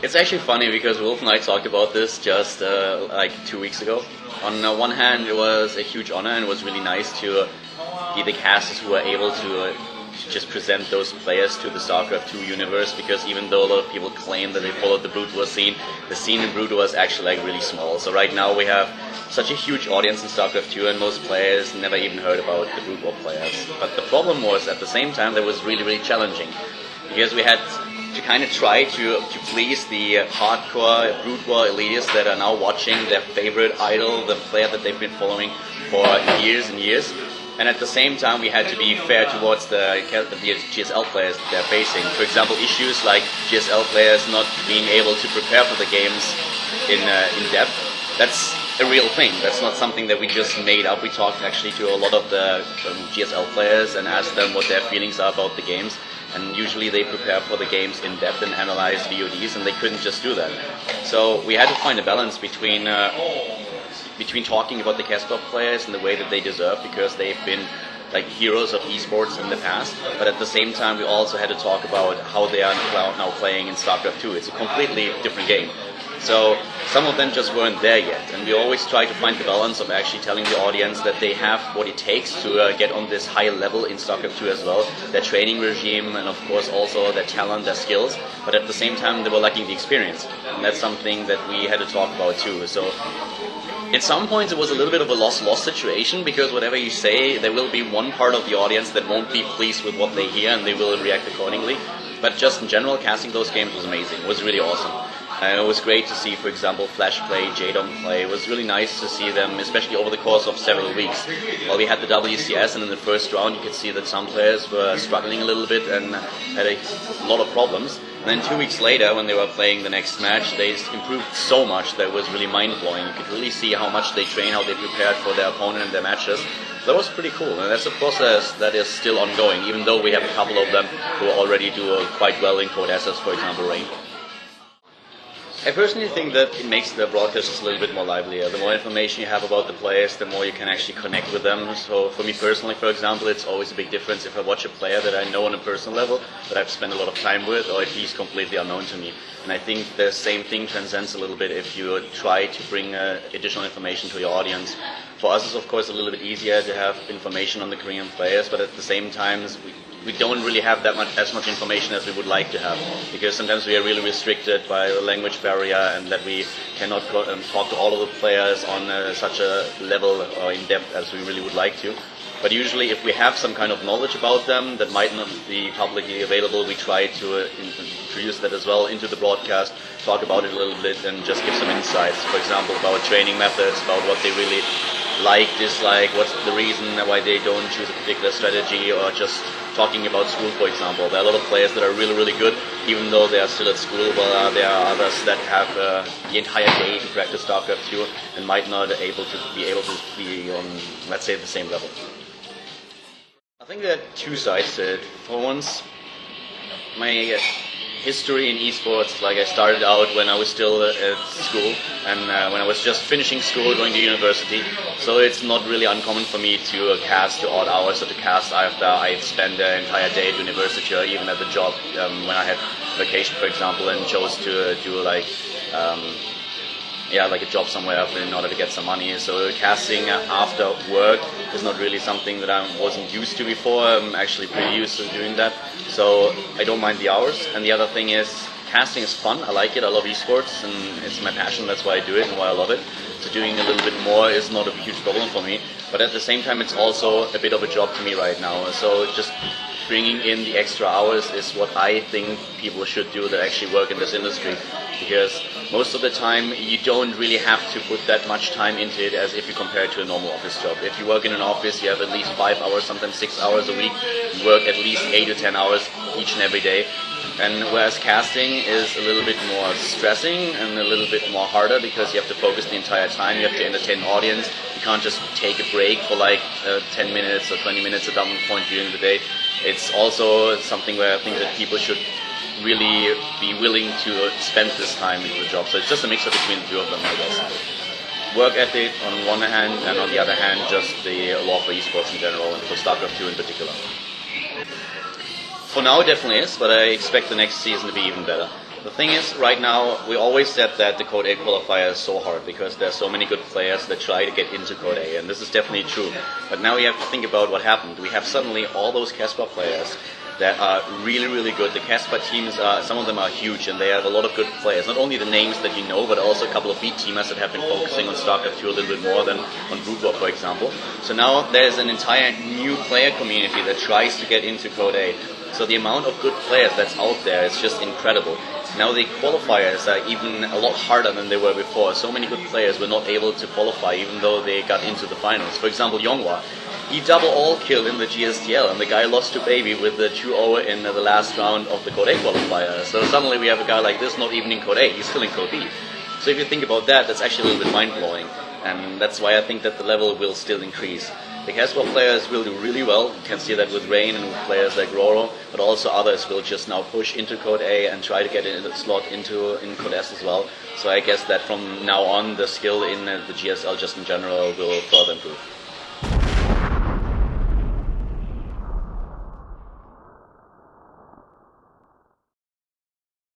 It's actually funny because Wolf and I talked about this just like 2 weeks ago. On one hand, it was a huge honor and it was really nice to be the casters who were able to just present those players to the StarCraft 2 universe, because even though a lot of people claim that they followed the Brood War scene, the scene in Brood War is actually like really small. So right now we have such a huge audience in StarCraft 2 and most players never even heard about the Brood War players. But the problem was at the same time that was really, really challenging, because we had to kind of try to please the hardcore Brood War elitists that are now watching their favorite idol, the player that they've been following for years and years. And at the same time, we had to be fair towards the GSL players that they're facing. For example, issues like GSL players not being able to prepare for the games in depth. That's a real thing. That's not something that we just made up. We talked actually to a lot of the GSL players and asked them what their feelings are about the games. And usually they prepare for the games in depth and analyze VODs, and they couldn't just do that. So we had to find a balance between talking about the KeSPA players in the way that they deserve, because they've been like heroes of esports in the past, but at the same time we also had to talk about how they are now playing in StarCraft 2. It's a completely different game. So some of them just weren't there yet, and we always try to find the balance of actually telling the audience that they have what it takes to get on this high level in StarCraft 2 as well, their training regime and of course also their talent, their skills, but at the same time they were lacking the experience, and that's something that we had to talk about too. So at some points it was a little bit of a loss-loss situation, because whatever you say, there will be one part of the audience that won't be pleased with what they hear and they will react accordingly. But just in general, casting those games was amazing. It was really awesome. And it was great to see, for example, Flash play, JDOM play. It was really nice to see them, especially over the course of several weeks. While we had the WCS, and in the first round you could see that some players were struggling a little bit and had a lot of problems. And then 2 weeks later, when they were playing the next match, they improved so much that it was really mind-blowing. You could really see how much they train, how they prepared for their opponent and their matches. That was pretty cool, and that's a process that is still ongoing, even though we have a couple of them who already do quite well in Code SS, for example, Rain. I personally think that it makes the broadcast just a little bit more livelier. The more information you have about the players, the more you can actually connect with them. So for me personally, for example, it's always a big difference if I watch a player that I know on a personal level, that I've spent a lot of time with, or if he's completely unknown to me. And I think the same thing transcends a little bit if you try to bring additional information to your audience. For us, it's of course a little bit easier to have information on the Korean players, but at the same time, we don't really have as much information as we would like to have, because sometimes we are really restricted by the language barrier, and that we cannot talk to all of the players on such a level or in depth as we really would like to. But usually if we have some kind of knowledge about them that might not be publicly available, we try to introduce that as well into the broadcast, talk about it a little bit and just give some insights, for example, about training methods, about what they really like, dislike, what's the reason why they don't choose a particular strategy, or just talking about school, for example. There are a lot of players that are really, really good, even though they are still at school, but there are others that have the entire day to practice StarCraft 2 and might not be able to be on, let's say, the same level. I think there are two sides to it. For once, my history in esports, like I started out when I was still at school, and when I was just finishing school, going to university. So it's not really uncommon for me to cast to odd hours, or to cast after I spent the entire day at university, or even at the job when I had vacation, for example, and chose to do like a job somewhere in order to get some money. So casting after work is not really something that I wasn't used to before. I'm actually pretty used to doing that, so I don't mind the hours. And the other thing is, casting is fun. I like it. I love esports, and it's my passion. That's why I do it and why I love it. So doing a little bit more is not a huge problem for me. But at the same time, it's also a bit of a job to me right now. So just bringing in the extra hours is what I think people should do that actually work in this industry, because most of the time you don't really have to put that much time into it as if you compare it to a normal office job. If you work in an office, you have at least 5 hours, sometimes 6 hours a week. You work at least 8 to 10 hours each and every day. And whereas casting is a little bit more stressing and a little bit more harder, because you have to focus the entire time, you have to entertain the audience, you can't just take a break for like 10 minutes or 20 minutes at some point during the day. It's also something where I think that people should really be willing to spend this time into the job. So it's just a mixture between the two of them, I guess. Work ethic on one hand, and on the other hand, just the love for esports in general, and for StarCraft 2 in particular. For now, it definitely is, but I expect the next season to be even better. The thing is, right now, we always said that the Code A qualifier is so hard because there's so many good players that try to get into Code A, and this is definitely true. But now we have to think about what happened. We have suddenly all those KeSPA players that are really, really good. The KeSPA teams, some of them are huge, and they have a lot of good players. Not only the names that you know, but also a couple of beat teamers that have been focusing on StarCraft 2 a little bit more than on Brood War, for example. So now there's an entire new player community that tries to get into Code A. So the amount of good players that's out there is just incredible. Now the qualifiers are even a lot harder than they were before. So many good players were not able to qualify even though they got into the finals. For example, Yonghwa, he double all killed in the GSTL, and the guy lost to Baby with the 2-0 in the last round of the Code A qualifier. So suddenly we have a guy like this not even in Code A, he's still in Code B. So if you think about that, that's actually a little bit mind-blowing. And that's why I think that the level will still increase. The KeSPA players will do really well. You can see that with Rain and with players like Roro, but also others will just now push into Code A and try to get in the slot in Code S as well. So I guess that from now on, the skill in the GSL just in general will further improve.